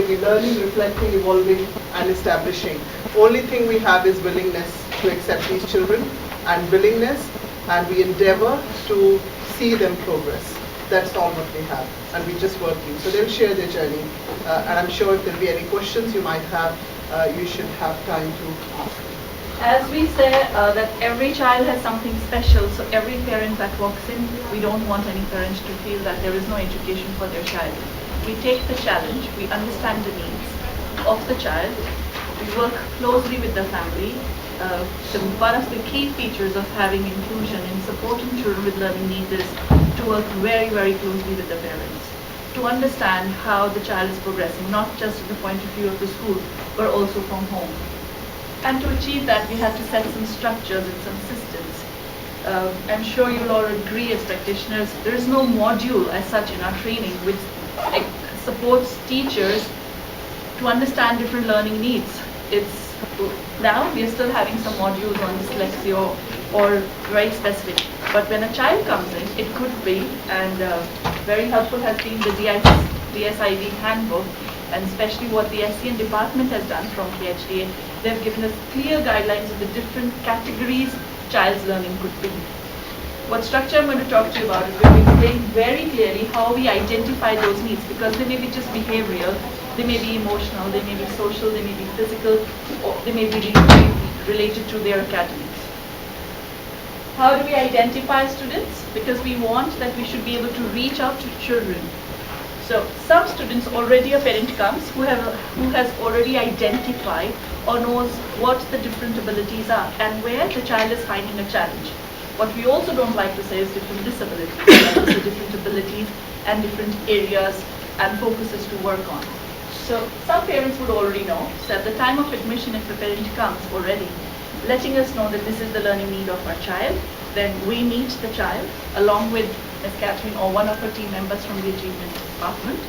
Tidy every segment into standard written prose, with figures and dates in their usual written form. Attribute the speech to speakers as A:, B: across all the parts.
A: be learning, reflecting, evolving, and establishing. Only thing we have is willingness to accept these children and willingness, and we endeavor to see them progress. That's all what we have, and we just working. So they'll share their journey, and I'm sure if there'll be any questions you might have, you should have time to ask.
B: As we say that every child has something special, so every parent that walks in, we don't want any parents to feel that there is no education for their child. We take the challenge, we understand the needs of the child, we work closely with the family. One of the key features of having inclusion in supporting children with learning needs is to work very, very closely with the parents, to understand how the child is progressing, not just from the point of view of the school, but also from home. And to achieve that, we have to set some structures and some systems. I'm sure you'll all agree as practitioners, there is no module as such in our training which supports teachers to understand different learning needs. Now we are still having some modules on dyslexia or very specific. But when a child comes in, it could be, and very helpful has been the DSID handbook, and especially what the SEN department has done from KHDA. They've given us clear guidelines of the different categories child's learning could be. What structure I'm going to talk to you about is going to explain very clearly how we identify those needs, because they may be just behavioral, they may be emotional, they may be social, they may be physical, or they may be related to their academics. How do we identify students? Because we want that we should be able to reach out to children. So some students, already a parent comes who has already identified or knows what the different abilities are and where the child is finding a challenge. What we also don't like to say is different disabilities, so different abilities and different areas and focuses to work on. So some parents would already know, so at the time of admission, if the parent comes already, letting us know that this is the learning need of our child, then we meet the child along with Ms. Catherine or one of her team members from the achievement department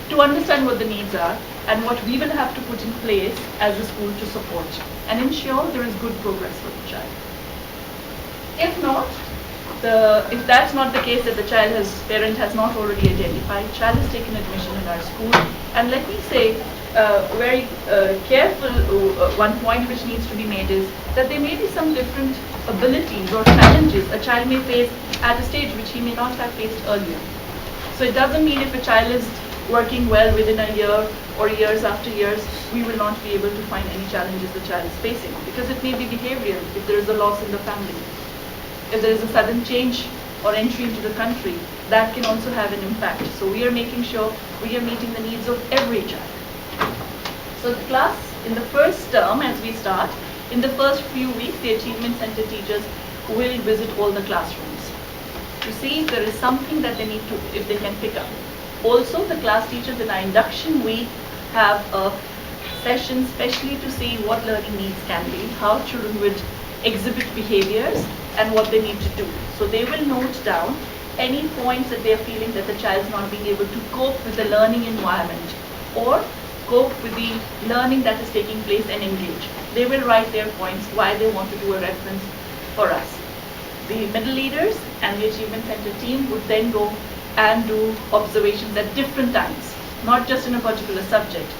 B: to understand what the needs are and what we will have to put in place as a school to support and ensure there is good progress for the child. If not, if that's not the case, that the parent has not already identified, child has taken admission in our school, and let me say, very careful, one point which needs to be made is that there may be some different abilities or challenges a child may face at a stage which he may not have faced earlier. So it doesn't mean if a child is working well within a year or years after years, we will not be able to find any challenges the child is facing, because it may be behavioral if there is a loss in the family. If there is a sudden change or entry into the country, that can also have an impact. So we are making sure we are meeting the needs of every child. So the class, in the first term as we start, in the first few weeks, the Achievement Center teachers will visit all the classrooms to see if there is something that they need to, if they can pick up. Also, the class teachers in our induction week have a session specially to see what learning needs can be, how children would exhibit behaviors and what they need to do. So they will note down any points that they are feeling that the child is not being able to cope with the learning environment or cope with the learning that is taking place and engage. They will write their points why they want to do a reference for us. The middle leaders and the Achievement Center team would then go and do observations at different times, not just in a particular subject.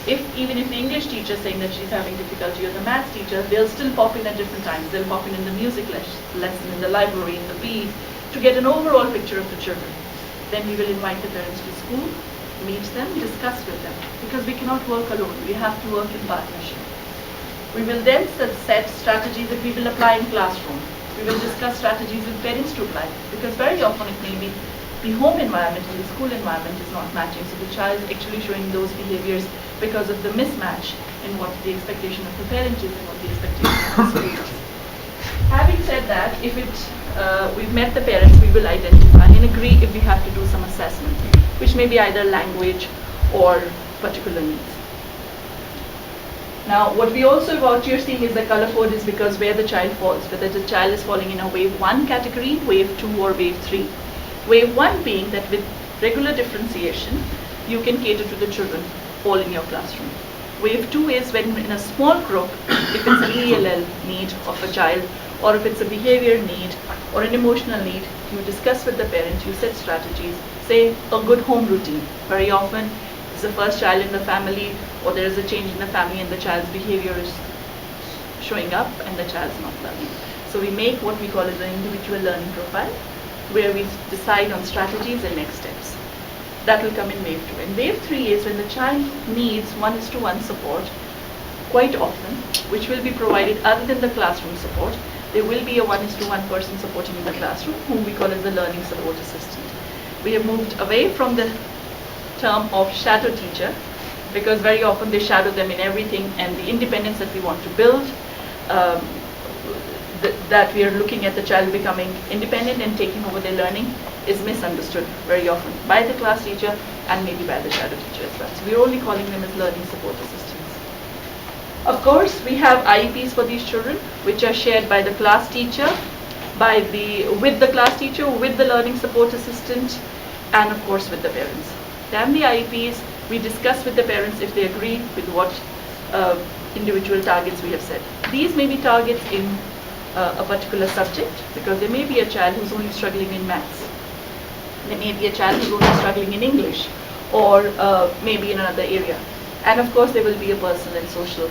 B: Even if the English teacher is saying that she's having difficulty, or the maths teacher, they'll still pop in at different times. They'll pop in the music lesson, in the library, in the PE, to get an overall picture of the children. Then we will invite the parents to school, meet them, discuss with them, because we cannot work alone. We have to work in partnership. We will then set strategies that we will apply in classroom. We will discuss strategies with parents to apply, because very often it may be the home environment and the school environment is not matching. So the child is actually showing those behaviors because of the mismatch in what the expectation of the parent is and what the expectation of the school is. Having said that, if we've met the parents, we will identify and agree if we have to do some assessment, which may be either language or particular needs. Now, what you're seeing is the color code is because where the child falls, whether the child is falling in a wave 1 category, wave 2 or wave 3. Wave 1 being that with regular differentiation, you can cater to the children all in your classroom. Wave 2 is when in a small group, if it's an ELL need of a child, or if it's a behavior need or an emotional need, you discuss with the parent, you set strategies, say a good home routine. Very often, it's the first child in the family, or there is a change in the family and the child's behavior is showing up and the child's not learning. So we make what we call as an individual learning profile, where we decide on strategies and next steps. That will come in wave 2. And wave 3 is when the child needs 1:1 support quite often, which will be provided other than the classroom support. There will be a 1:1 person supporting in the classroom, whom we call as the learning support assistant. We have moved away from the term of shadow teacher, because very often they shadow them in everything, and the independence that we want to build, that we are looking at the child becoming independent and taking over their learning, is misunderstood very often by the class teacher and maybe by the shadow teacher as well. So we're only calling them as learning support assistants. Of course, we have IEPs for these children, which are shared by the class teacher, with the class teacher, with the learning support assistant, and of course with the parents. Then the IEPs, we discuss with the parents if they agree with what individual targets we have set. These may be targets in a particular subject, because there may be a child who's only struggling in maths. There may be a child who's only struggling in English, or maybe in another area. And of course there will be a personal and social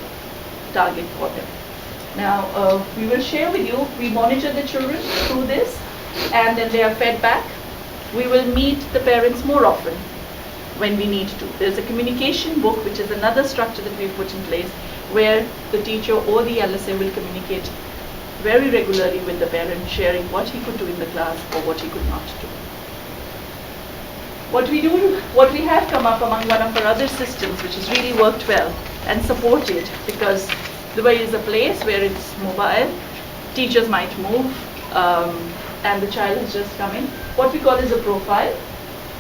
B: target for them. Now we will share with you, we monitor the children through this, and then they are fed back. We will meet the parents more often when we need to. There's a communication book, which is another structure that we've put in place, where the teacher or the LSA will communicate very regularly with the parent, sharing what he could do in the class or what he could not do. What we have come up among one of our other systems, which has really worked well and supported, because Dubai is a place where it's mobile, teachers might move, and the child has just come in. What we call is a profile.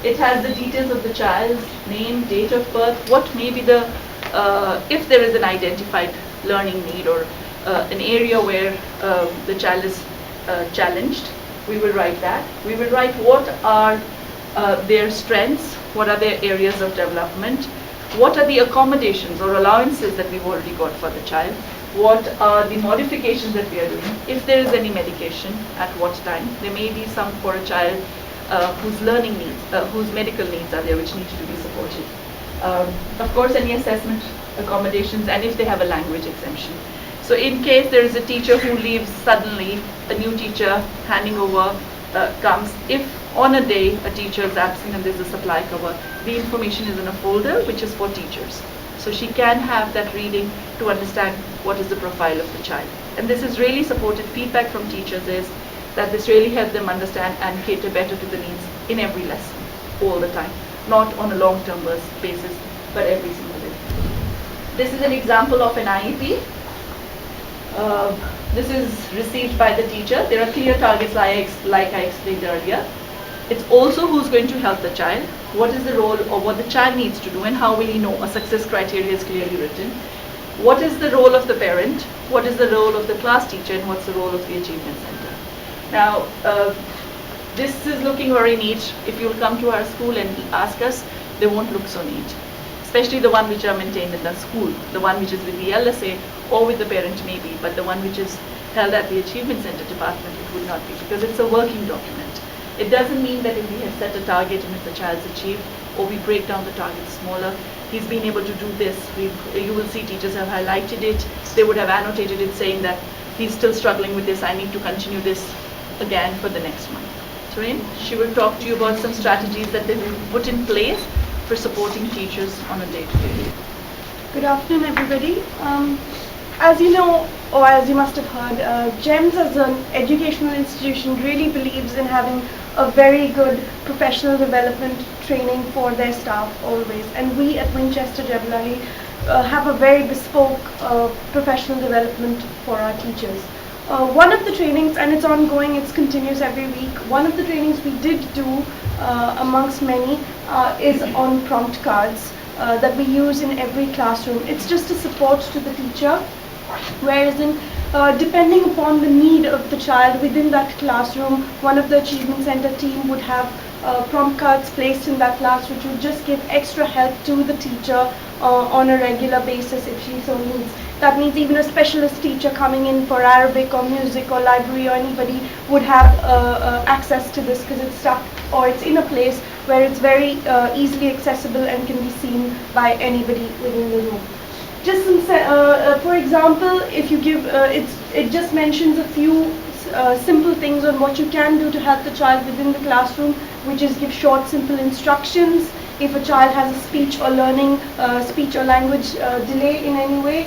B: It has the details of the child's name, date of birth, what may be the, if there is an identified learning need or an area where the child is challenged, we will write that. We will write what are their strengths, what are their areas of development, what are the accommodations or allowances that we've already got for the child, what are the modifications that we are doing, if there is any medication, at what time. There may be some for a child whose learning needs, whose medical needs are there, which needs to be supported. Of course, any assessment accommodations, and if they have a language exemption. So in case there is a teacher who leaves suddenly, a new teacher handing over comes, if on a day a teacher is absent and there's a supply cover, the information is in a folder which is for teachers. So she can have that reading to understand what is the profile of the child. And this is really supported. Feedback from teachers is that this really helps them understand and cater better to the needs in every lesson, all the time. Not on a long-term basis, but every single day. This is an example of an IEP. This is received by the teacher. There are clear targets like I explained earlier. It's also who's going to help the child, what is the role or what the child needs to do, and how will he know a success criteria is clearly written. What is the role of the parent, what is the role of the class teacher, and what's the role of the achievement center. Now, this is looking very neat. If you'll come to our school and ask us, they won't look so neat. Especially the one which are maintained in the school, the one which is with the LSA or with the parent maybe, but the one which is held at the Achievement Center department, it would not be, because it's a working document. It doesn't mean that if we have set a target and if the child's achieved, or we break down the target smaller, he's been able to do this. You will see teachers have highlighted it. They would have annotated it saying that he's still struggling with this, I need to continue this again for the next month. So she will talk to you about some strategies that they will put in place for supporting teachers on a day-to-day.
C: Good afternoon, everybody. As you know, or as you must have heard, GEMS as an educational institution really believes in having a very good professional development training for their staff always. And we at Winchester Jeblahi have a very bespoke professional development for our teachers. One of the trainings, and it's ongoing, it's continuous every week, one of the trainings we did do amongst many is on prompt cards that we use in every classroom. It's just a support to the teacher, whereas depending upon the need of the child within that classroom, one of the Achievement Center team would have prompt cards placed in that class, which would just give extra help to the teacher on a regular basis if she so needs. That means even a specialist teacher coming in for Arabic or music or library or anybody would have access to this, because it's stuck or it's in a place where it's very easily accessible and can be seen by anybody within the room. Just for example, if you give, it just mentions a few simple things on what you can do to help the child within the classroom, which is give short, simple instructions. If a child has a speech or learning, speech or language delay in any way,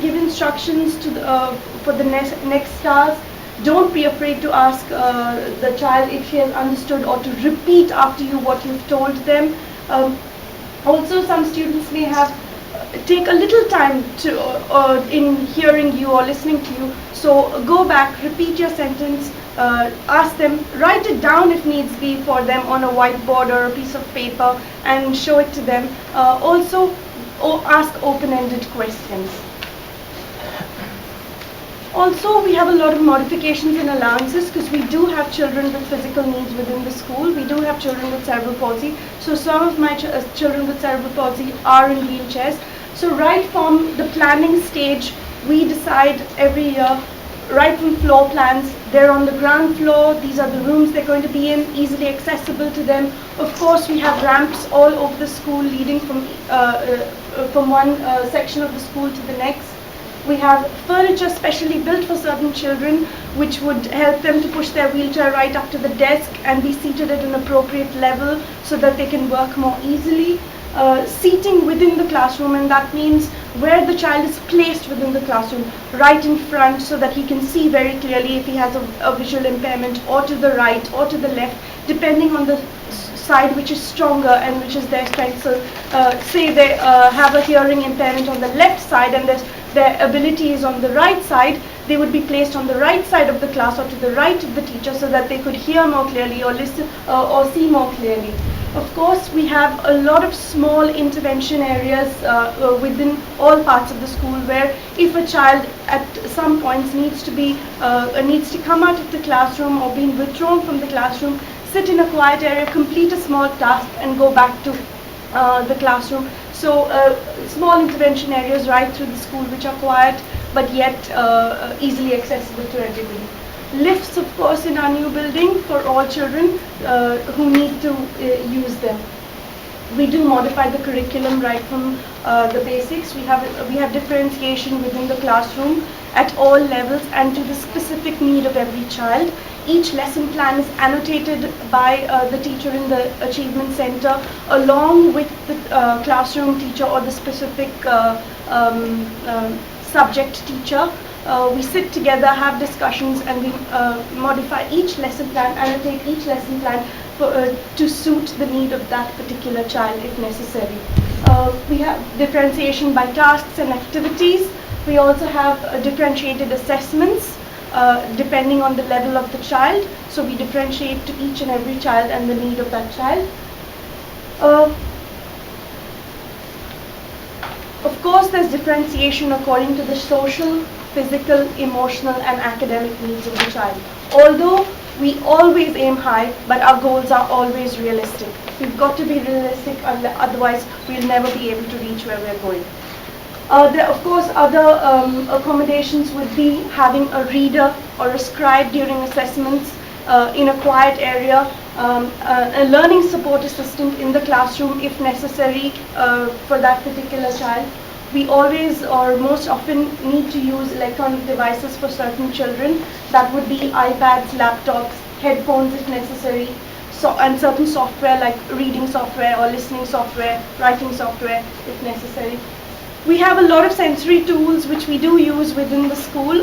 C: give instructions to for the next task. Don't be afraid to ask the child if she has understood, or to repeat after you what you've told them. Also, some students may have take a little time to in hearing you or listening to you. So go back, repeat your sentence, ask them, write it down if needs be for them on a whiteboard or a piece of paper, and show it to them. Also, ask open-ended questions. Also, we have a lot of modifications and allowances, because we do have children with physical needs within the school. We do have children with cerebral palsy. So some of my children with cerebral palsy are in wheelchairs. So right from the planning stage, we decide every year, right from floor plans, they're on the ground floor, these are the rooms they're going to be in, easily accessible to them. Of course, we have ramps all over the school leading from one section of the school to the next. We have furniture specially built for certain children, which would help them to push their wheelchair right up to the desk and be seated at an appropriate level so that they can work more easily. Seating within the classroom, and that means where the child is placed within the classroom, right in front, so that he can see very clearly if he has a visual impairment, or to the right or to the left, depending on the side which is stronger and which is their strength. So say they have a hearing impairment on the left side and their ability is on the right side, they would be placed on the right side of the class or to the right of the teacher, so that they could hear more clearly or listen or see more clearly. Of course, we have a lot of small intervention areas within all parts of the school, where if a child at some points needs to come out of the classroom or being withdrawn from the classroom, sit in a quiet area, complete a small task, and go back to the classroom. So small intervention areas right through the school, which are quiet but yet easily accessible to everybody. Lifts, of course, in our new building for all children who need to use them. We do modify the curriculum right from the basics. We have differentiation within the classroom at all levels and to the specific need of every child. Each lesson plan is annotated by the teacher in the Achievement Center, along with the classroom teacher or the specific subject teacher. We sit together, have discussions, and we modify each lesson plan, annotate each lesson plan to suit the need of that particular child if necessary. We have differentiation by tasks and activities. We also have differentiated assessments depending on the level of the child. So we differentiate to each and every child and the need of that child. Of course, there's differentiation according to the social, physical, emotional, and academic needs of the child. Although we always aim high, but our goals are always realistic. We've got to be realistic, otherwise we'll never be able to reach where we're going. There, of course, other accommodations would be having a reader or a scribe during assessments in a quiet area, a learning support assistant in the classroom if necessary for that particular child. We always or most often need to use electronic devices for certain children. That would be iPads, laptops, headphones if necessary, and certain software like reading software or listening software, writing software if necessary. We have a lot of sensory tools which we do use within the school.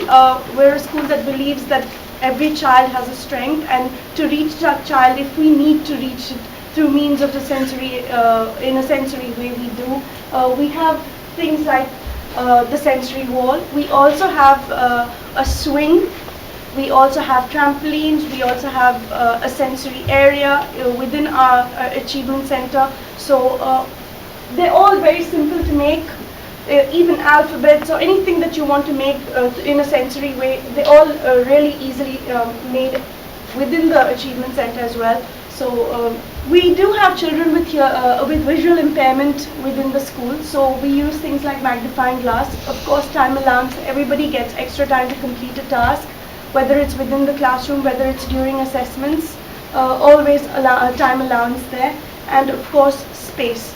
C: We're a school that believes that every child has a strength, and to reach that child, if we need to reach it through means of the sensory, in a sensory way, we do. We have things like the sensory wall. We also have a swing. We also have trampolines. We also have a sensory area within our Achievement Center. So they're all very simple to make. Even alphabets or anything that you want to make in a sensory way, they're all really easily made within the Achievement Center as well. So we do have children with visual impairment within the school, so we use things like magnifying glass. Of course, time allowance, everybody gets extra time to complete a task, whether it's within the classroom, whether it's during assessments. always time allowance there, and of course space.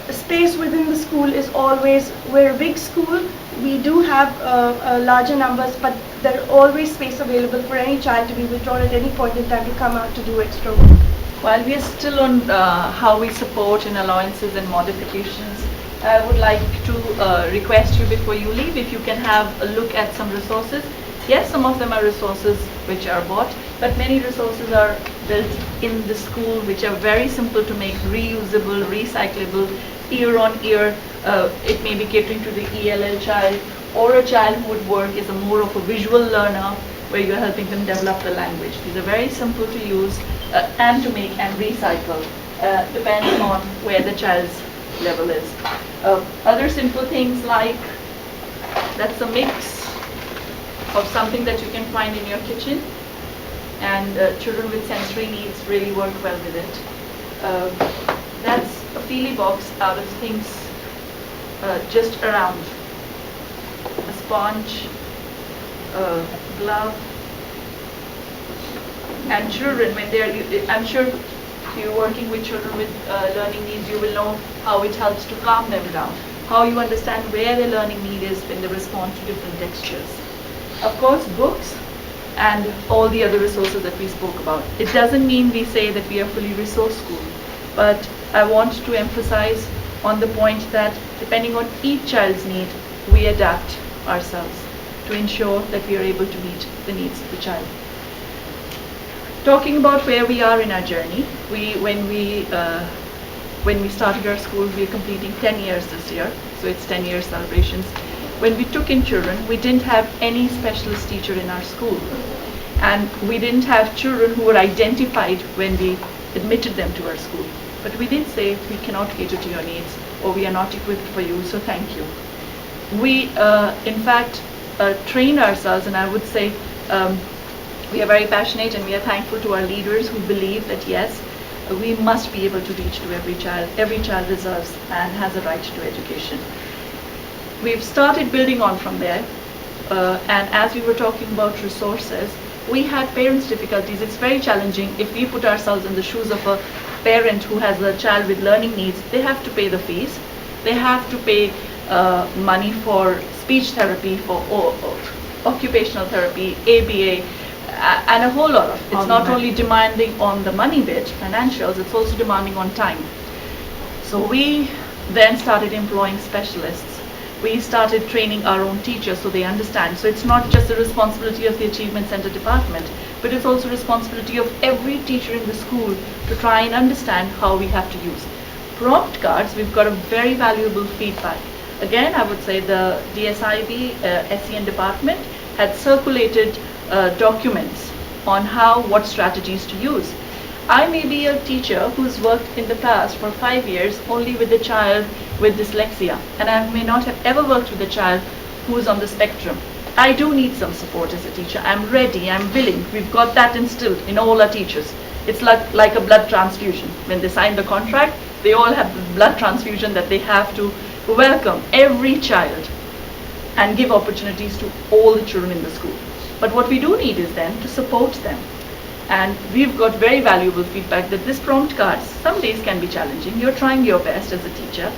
C: Space within the school is always, we're a big school, we do have larger numbers, but there are always space available for any child to be withdrawn at any point in time to come out to do extra work.
B: While we are still on how we support in allowances and modifications, I would like to request you before you leave if you can have a look at some resources. Yes, some of them are resources which are bought, but many resources are built in the school which are very simple to make, reusable, recyclable, year on year. It may be catering to the ELL child or a child who would work as a more of a visual learner where you're helping them develop the language. These are very simple to use and to make and recycle, depending on where the child's level is. Other simple things like, that's a mix of something that you can find in your kitchen, and children with sensory needs really work well with it. That's a Feely box out of things just around. A sponge, a glove, and children when they are, I'm sure if you're working with children with learning needs, you will know how it helps to calm them down, how you understand where their learning need is when they respond to different textures. Of course, books and all the other resources that we spoke about. It doesn't mean we say that we are fully resource school, but I want to emphasize on the point that depending on each child's need, we adapt ourselves to ensure that we are able to meet the needs of the child. Talking about where we are in our journey, when we started our school, we are completing 10 years this year, so it's 10-year celebrations. When we took in children, we didn't have any specialist teacher in our school, and we didn't have children who were identified when we admitted them to our school. But we did say, we cannot cater to your needs, or we are not equipped for you, so thank you. We, in fact, train ourselves, and I would say we are very passionate and we are thankful to our leaders who believe that yes, we must be able to reach to every child. Every child deserves and has a right to education. We've started building on from there, and as we were talking about resources, we had parents' difficulties. It's very challenging if we put ourselves in the shoes of a parent who has a child with learning needs. They have to pay the fees, they have to pay money for speech therapy, for occupational therapy, ABA, and a whole lot of. It's not only demanding on the money bit, financials, it's also demanding on time. So we then started employing specialists. We started training our own teachers so they understand. So it's not just the responsibility of the Achievement Center department, but it's also responsibility of every teacher in the school to try and understand how we have to use. Prompt cards, we've got a very valuable feedback. Again, I would say the DSIB SEN department had circulated documents on what strategies to use. I may be a teacher who's worked in the past for 5 years only with a child with dyslexia, and I may not have ever worked with a child who's on the spectrum. I do need some support as a teacher. I'm ready, I'm willing. We've got that instilled in all our teachers. It's like a blood transfusion. When they sign the contract, they all have the blood transfusion that they have to welcome every child and give opportunities to all the children in the school. But what we do need is then to support them. And we've got very valuable feedback that this prompt cards, some days can be challenging. You're trying your best as a teacher.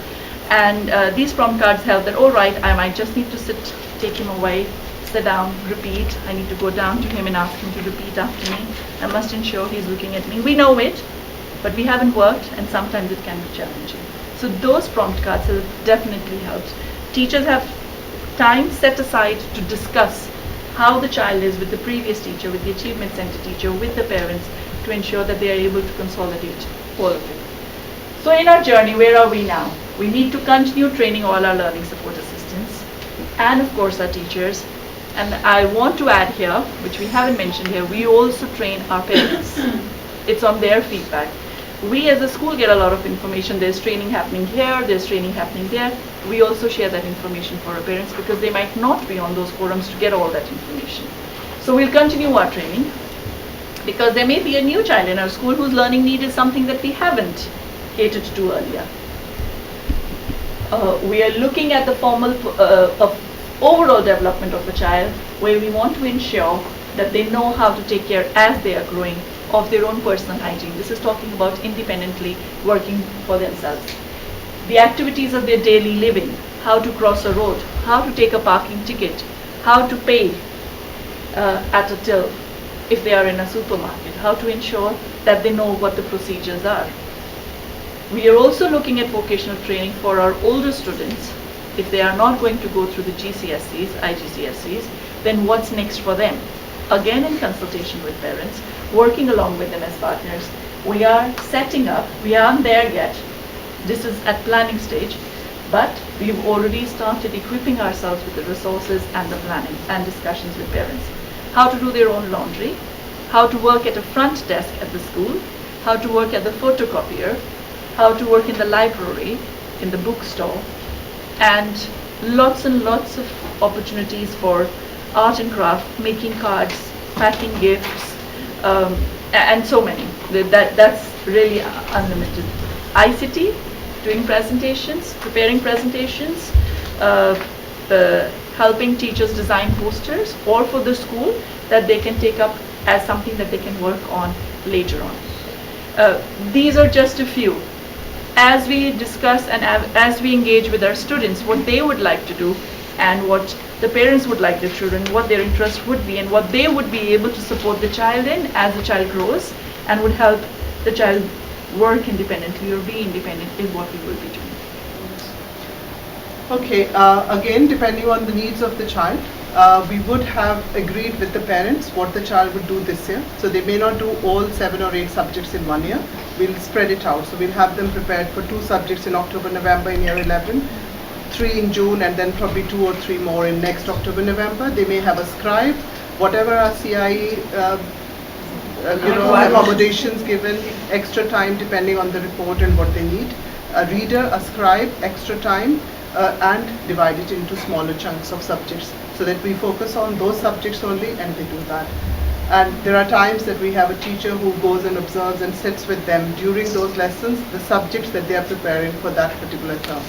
B: And these prompt cards help that, all right, I might just need to take him away, sit down, repeat. I need to go down to him and ask him to repeat after me. I must ensure he's looking at me. We know it, but we haven't worked, and sometimes it can be challenging. So those prompt cards have definitely helped. Teachers have time set aside to discuss how the child is with the previous teacher, with the Achievement Center teacher, with the parents, to ensure that they are able to consolidate all of it. So in our journey, where are we now? We need to continue training all our learning support assistants and of course our teachers. And I want to add here, which we haven't mentioned here, we also train our parents. It's on their feedback. We as a school get a lot of information. There's training happening here, there's training happening there. We also share that information for our parents because they might not be on those forums to get all that information. So we'll continue our training because there may be a new child in our school whose learning need is something that we haven't catered to earlier. We are looking at the formal overall development of a child where we want to ensure that they know how to take care as they are growing of their own personal hygiene. This is talking about independently working for themselves. The activities of their daily living, how to cross a road, how to take a parking ticket, how to pay at a till if they are in a supermarket, how to ensure that they know what the procedures are. We are also looking at vocational training for our older students. If they are not going to go through the GCSEs, IGCSEs, then what's next for them? Again, in consultation with parents, working along with them as partners, we are setting up, we aren't there yet, this is at planning stage, but we've already started equipping ourselves with the resources and the planning and discussions with parents. How to do their own laundry, how to work at a front desk at the school, how to work at the photocopier, how to work in the library, in the bookstore, and lots of opportunities for art and craft, making cards, packing gifts, and so many. That's really unlimited. ICT, doing presentations, preparing presentations, helping teachers design posters, or for the school that they can take up as something that they can work on later on. These are just a few. As we discuss and as we engage with our students, what they would like to do and what the parents would like their children, what their interest would be, and what they would be able to support the child in as the child grows and would help the child work independently or be independent is what we will be doing.
A: Okay, again, depending on the needs of the child, we would have agreed with the parents what the child would do this year. So they may not do all 7 or 8 subjects in 1 year. We'll spread it out. So we'll have them prepared for 2 subjects in October, November in year 11, 3 in June, and then probably 2 or 3 more in next October, November. They may have a scribe, whatever our CIE, accommodations given, extra time depending on the report and what they need. A reader, a scribe, extra time, and divide it into smaller chunks of subjects so that we focus on those subjects only and they do that. And there are times that we have a teacher who goes and observes and sits with them during those lessons, the subjects that they are preparing for that particular term.